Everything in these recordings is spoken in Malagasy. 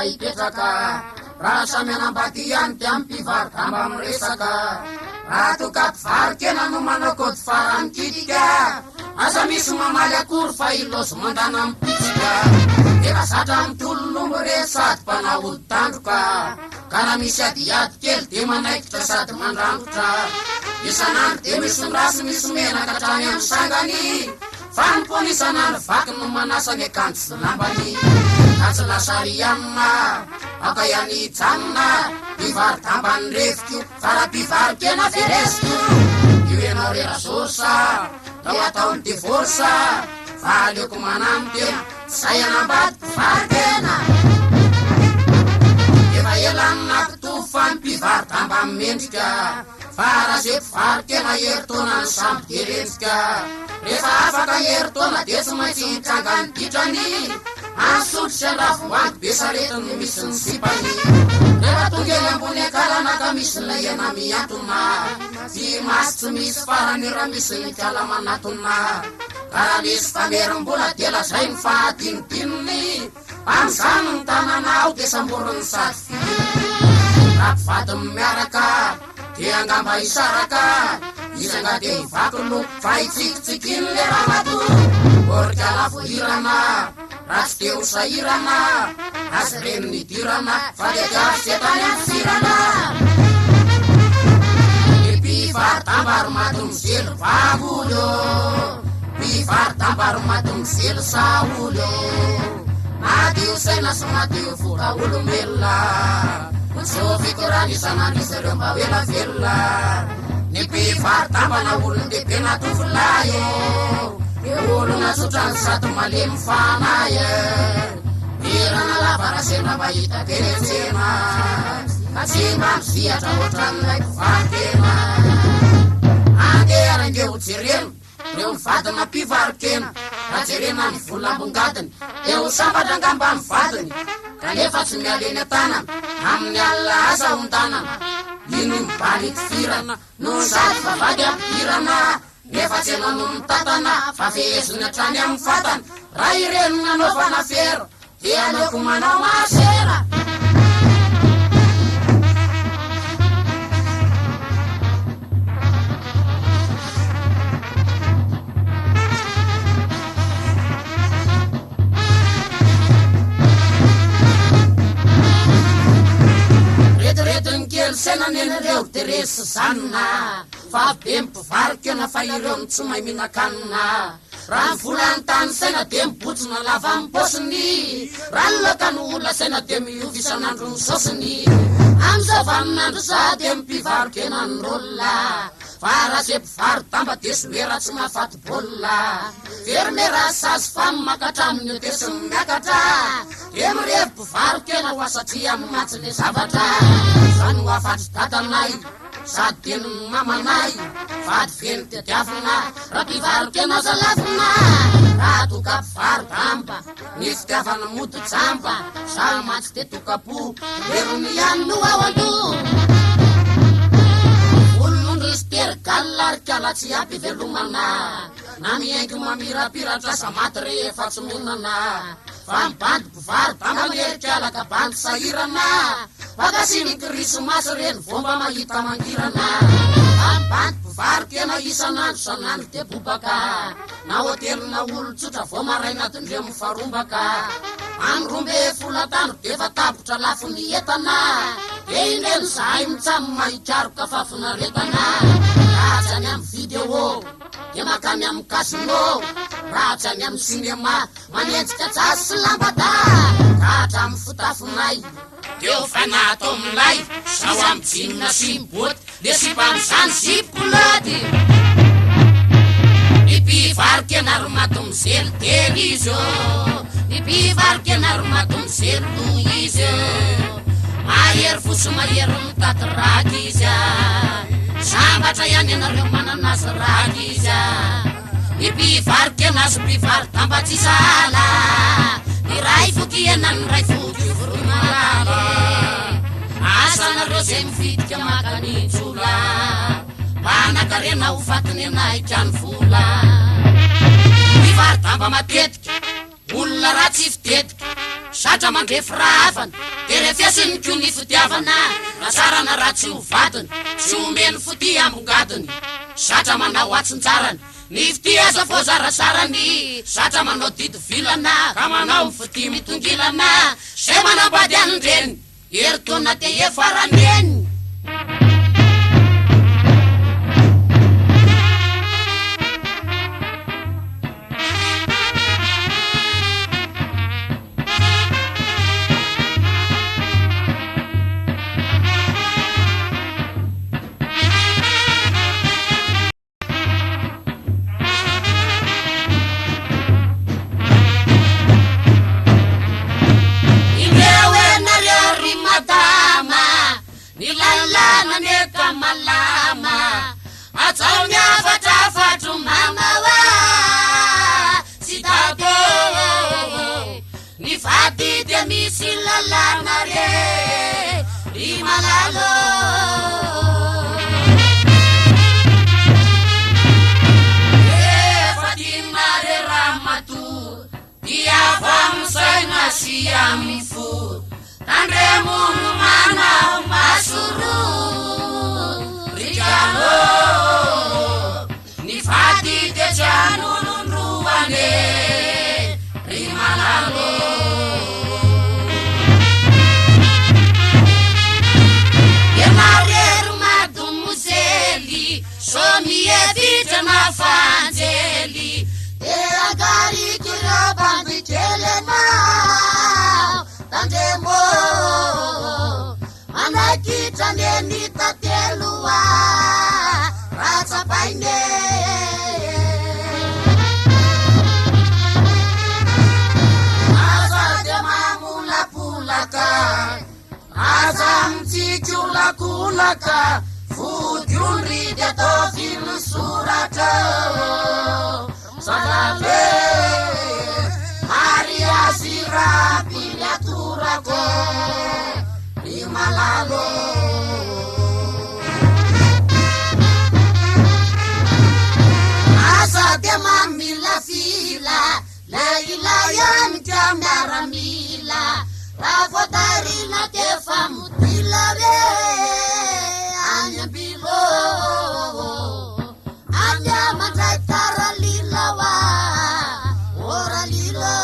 ipetraka raha samy anambadiany ty amy mpivarotamba amy resaka raha toka mpivarokena no manao kody farany kitika asa misy mamaly akory fa iloso mandana amy pitsika efa zatra amy tololombo re sady mpanao olo tandroka ka raha misy adiady kely de manaikitra sady mandrangotra isanandro de misy nirasy misy menaka hatrany amy sangany fa nipony isanandro vaky no manasany akanjo sy lambany ka tsy lasary amina aka ihany janona mpivarotambany reviko fa raha mpivarokena veresiko io enao rera sosa tao ataony divorsa fa aleoko manamy tena zay anambady mpivarokena efa elany nakitovy fa ny mpivarotamba amy mendrika fa raha zay mpivarokena heritona ny samby de renjika rehefa afaka heritona de tsy maintsy hitranga ny ditrany ansotro sy andravoangy be saretiny no misy ny sipany rehefa tonga eny ambony akalanaka misy ny ena miantona ty masy tsy misy farany raha misy ny kala manatona karaha misy famerim-bola de lazay ny fahadinodinony am'zany ny tananao de samborony sady fidiny raha mpivadiny miaraka de angamba isaraka izanga de hivaky loko fa hitsikitsikiny le raha mato orika lafo hirana raha tsy de ho sahirana azy reny nidirana fa de tiafisetany amy firana e mpivarotambary maty mizelo vavolo mpivarotambary maty mizelo saolo madio saina sy madio voka olombelona sofiko raha nisanandro izy reo mba hoela velona ny mpivarotambana olon-dehibe natovolayo e olona sotrany zato malemy fanaye irana lavarasena mba hita kerentsena ka tsy mba mizihatra ohatran'ilay mpivarokena andeharange ho jereno reo mivadina mpivarokena raha jerena ny volambongadiny eo sambatra angamba mivadiny kanefa tsy mialeny an-tanana amin'ny alina asa hontanana ino mibaly itifirana no sady vavady ampirana nefa tsy enao no mitatana fa fehezony hatrany amy fatana raha ireny nanaovana fera de aleoko manao masera senaneny reo de resy zanona fa be mpivarokena fa ireo ny tsy mahay mihinan-kanina raha ny volany tany saina de mibotsina lava amy posiny raha ny loka no olona saina de miova isanandro ny sosiny am'izao vaninandro za de mpivarokena ny rolona fa raha zay mpivarotamba de soera tsy mahafaty baolina vermera sazy fa mimakatra amin'ny eo de sy miakatra de mirevo mpivarokena ho asatria amy matsy le zavatra zany ho afatry dadanay sady de ny mamanay fady veny tediavina raha mpivarokena zalavina raha toka mpivarotamba ny fitiavana mody jamba sa matsy de tokapo lerony ihany no ao alo tergalarikala tsy ampy velomana na miaingy mamirapiratra samaty rehefa tsy minana fa mibandy mpivarotamba mierik'alaka bandy sahirana fakasiny krismasy reny vomba mahita mangirana fa mibandy mpivarokena isanandro sanandro de bobaka na hotelina olo tsotra vo maray natindreo mifarombaka andrombe folatandro de fa tapotra lafo ny etana de indreny zahay mitsamy mahikaroka fafinaretana ratsy any amy video de makamy amy casino ratsy any amy cinema manenjika jasy sy lambada katra amy fotafonay deo fanato amilay sao amy jinina sy miboty de sipamizany sipolody ny mpivarokena ry mato mizelo telizo ny mpivarokena ry mato mizelo loizo mahery fosy mahery mitaty raky izy sambatra ihany anareo mananazy raky izy ny mpivarokena sy mpivarotamba tsy sala ny ray foky enany ray foky voromalala asanareo zay mivitika makanitsola manakarena ho fatiny anaikany vola mpivarotamba matetika olona raha tsy fitetika satra mandrefy rafana de refiasiny ko ny fitiavana nasarana raha tsy ho vatiny tsy omeny foti ambongadiny satra manao atsinjarany ny fiti aza vao zarazarany satra manao didy vilana ka manao mifiti mitongilana zay manambady anindreny eritona de efaraneny malama atao miafatrafatro mamawa sitako ny vady de misy lalana re ry malalo efa dimare ramato diavamsaina sy amin'ny fo tandremono manao masoro ni fati de jano nunruane rimalalo ye mareru madumuzeli somi e vita na fanzeli e agari kiro bandi kelena tandemo anakita neni tatelua rasa paine asa de mamula pulaka asa mtijula kulaka fujunri de tofil surata salale Maria sira piliaturako Himalalo de mamila fila la ilayan jamara mila la fotarina te famutila re anya bilo anya matatara lilawa ora lilo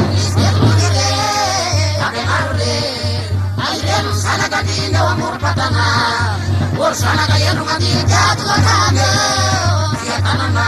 Mas zanaka dineo amorom-patana ory zanaka eno mandiky ato lakamy fiatanana